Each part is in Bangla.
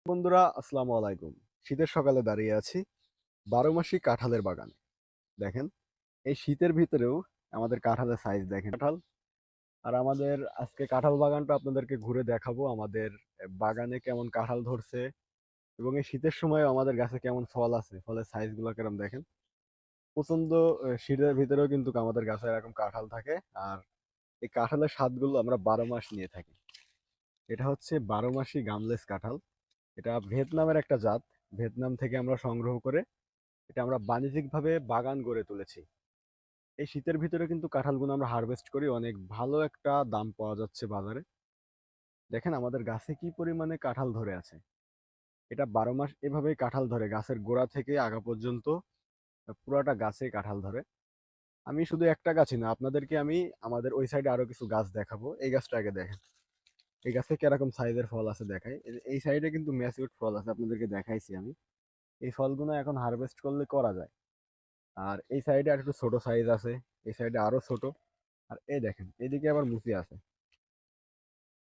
বন্ধুরা, আসসালামু আলাইকুম। শীতের সকালে দাঁড়িয়ে আছি 12 মাসি কাঁঠালের বাগানে। দেখেন, এই শীতের ভিতরেও আমাদের কাঁঠালের সাইজ দেখেন। কাঁঠাল আর আমাদের আজকে কাঁঠাল বাগানটা আপনাদেরকে ঘুরে দেখাবো। আমাদের বাগানে কেমন কাঁঠাল ধরছে এবং এই শীতের সময় আমাদের গাছে কেমন ফল আছে, ফলের সাইজ গুলো কেরম দেখেন। প্রচন্ড শীতের ভিতরেও কিন্তু আমাদের গাছে এরকম কাঁঠাল থাকে। আর এই কাঁঠালের স্বাদগুলো আমরা 12 মাস নিয়ে থাকি। এটা হচ্ছে 12 মাসি গামলেস কাঁঠাল। এটা ভিয়েতনামের একটা জাত। ভিয়েতনাম থেকে আমরা সংগ্রহ করে এটা আমরা বাণিজ্যিকভাবে বাগান গড়ে তুলেছি। এই শীতের ভিতরে কিন্তু কাঁঠালগুলো আমরা হারভেস্ট করি, অনেক ভালো একটা দাম পাওয়া যাচ্ছে বাজারে। দেখেন আমাদের গাছে কি পরিমাণে কাঁঠাল ধরে আছে। এটা 12 মাস এভাবেই কাঁঠাল ধরে, গাছের গোড়া থেকে আগা পর্যন্ত পুরাটা গাছে কাঁঠাল ধরে। আমি শুধু একটা গাছই না, আপনাদেরকে আমি আমাদের ওই সাইডে আরো কিছু গাছ দেখাবো। এই গাছটা আগে দেখেন, এই গাছে কিরকম সাইজের ফল আছে দেখাই। এই সাইডে কিন্তু ম্যাচিউরড ফল আছে, আপনাদেরকে দেখাইছি আমি। এই ফলগুলো এখন হারভেস্ট করলে করা যায়। আর এই সাইডে আর একটু ছোট সাইজ আছে, এই সাইডে আরো ছোট। আর এই দেখেন এদিকে আবার মুচি আছে,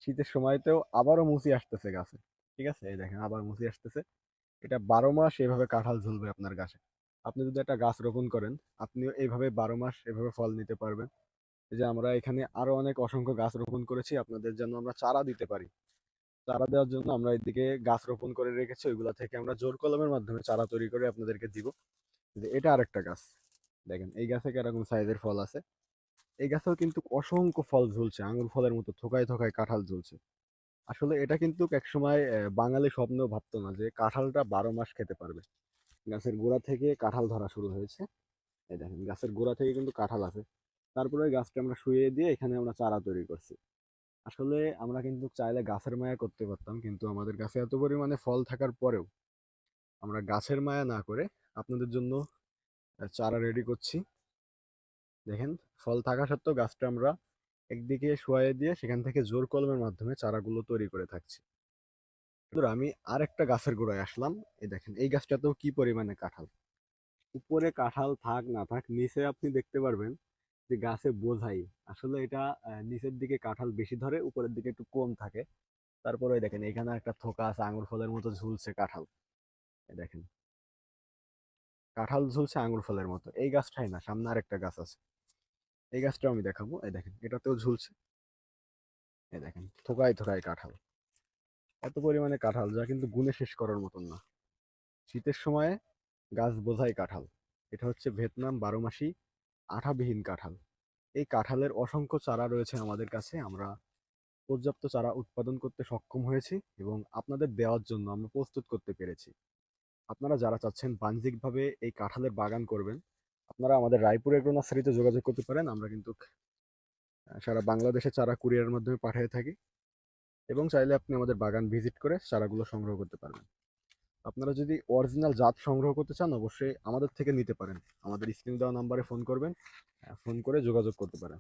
শীতের সময়তেও আবারও মুচি আসতেছে গাছে। ঠিক আছে, এই দেখেন আবার মুচি আসতেছে। এটা 12 মাস এভাবে কাঁঠাল ঝুলবে আপনার গাছে। আপনি যদি একটা গাছ রোপণ করেন, আপনিও এইভাবে 12 মাস এভাবে ফল নিতে পারবেন। এই যে আমরা এখানে আরো অনেক অসংখ্য গাছ রোপণ করেছি আপনাদের জন্য আমরা চারা দিতে পারি। চারা দেওয়ার জন্য আমরা এদিকে গাছ রোপণ করে রেখেছি, ওইগুলা থেকে আমরা জোর কলমের মাধ্যমে চারা তৈরি করে আপনাদেরকে দিব। যে এটা আরেকটা গাছ, দেখেন এই গাছে কিরকম সাইজের ফল আছে। এই গাছেও কিন্তু অসংখ্য ফল ঝুলছে, আঙুর ফলের মতো থোকায় থোকায় কাঁঠাল ঝুলছে। আসলে এটা কিন্তু একসময় বাঙালি স্বপ্নেও ভাবতো না যে কাঁঠালটা 12 মাস খেতে পারবে। গাছের গোড়া থেকে কাঁঠাল ধরা শুরু হয়েছে। এই দেখেন গাছের গোড়া থেকে কিন্তু কাঁঠাল আছে। তারপরে ওই গাছটা আমরা শুইয়ে দিয়ে এখানে আমরা চারা তৈরি করছি। আসলে আমরা কিন্তু চাইলে গাছের মায়া করতে পারতাম, কিন্তু আমাদের গাছে এত পরিমাণে ফল থাকার পরেও আমরা গাছের মায়া না করে আপনাদের জন্য চারা রেডি করছি। দেখেন, ফল থাকা সত্ত্বেও গাছটা আমরা একদিকে শুয়াইয়ে দিয়ে সেখান থেকে জোর কলমের মাধ্যমে চারাগুলো তৈরি করে থাকছি। বন্ধুরা, আমি আরেকটা গাছের গোড়ায় আসলাম। এই দেখেন এই গাছটাতেও কি পরিমাণে কাঁঠাল। উপরে কাঁঠাল থাক না থাক, নিচে আপনি দেখতে পারবেন যে গাছে বোঝাই। আসলে এটা নিচের দিকে কাঁঠাল বেশি ধরে, উপরের দিকে একটু কম থাকে। তারপরে ওই দেখেন এখানে একটা থোকা আছে, আঙুর ফলের মতো ঝুলছে কাঁঠাল। এই দেখেন কাঁঠাল ঝুলছে আঙুর ফলের মতো। এই গাছটাই না, সামনে আরেকটা গাছ আছে, এই গাছটাও আমি দেখাবো। এই দেখেন এটাতেও ঝুলছে। এই দেখেন থোকায় থোকায় কাঁঠাল, এত পরিমাণে কাঁঠাল যা কিন্তু গুণে শেষ করার মতন না। শীতের সময়ে গাছ বোঝাই কাঁঠাল। এটা হচ্ছে ভিয়েতনাম 12 মাসি আঠাবিহীন কাঁঠাল। এই কাঁঠালের অসংখ্য চারা রয়েছে আমাদের কাছে, আমরা পর্যাপ্ত চারা উৎপাদন করতে সক্ষম হয়েছি এবং আপনাদের দেওয়ার জন্য আমরা প্রস্তুত করতে পেরেছি। আপনারা যারা চাচ্ছেন বাণিজ্যিকভাবে এই কাঁঠালের বাগান করবেন, আপনারা আমাদের রায়পুর এগ্রো নার্সারিতে যোগাযোগ করতে পারেন। আমরা কিন্তু সারা বাংলাদেশে চারা কুরিয়ারের মাধ্যমে পাঠিয়ে থাকি এবং চাইলে আপনি আমাদের বাগান ভিজিট করে চারাগুলো সংগ্রহ করতে পারবেন। আপনারা যদি অরিজিনাল জাত সংগ্রহ করতে চান, অবশ্যই আমাদের থেকে নিতে পারেন। আমাদের স্ক্রিনে দেওয়া নাম্বারে ফোন করবেন, ফোন করে যোগাযোগ করতে পারেন।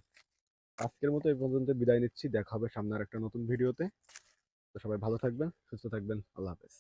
আজকের মতো এই পর্যন্ত বিদায় নিচ্ছি, দেখা হবে সামনে আর একটা নতুন ভিডিওতে। তো সবাই ভালো থাকবেন, সুস্থ থাকবেন, আল্লাহ হাফেজ।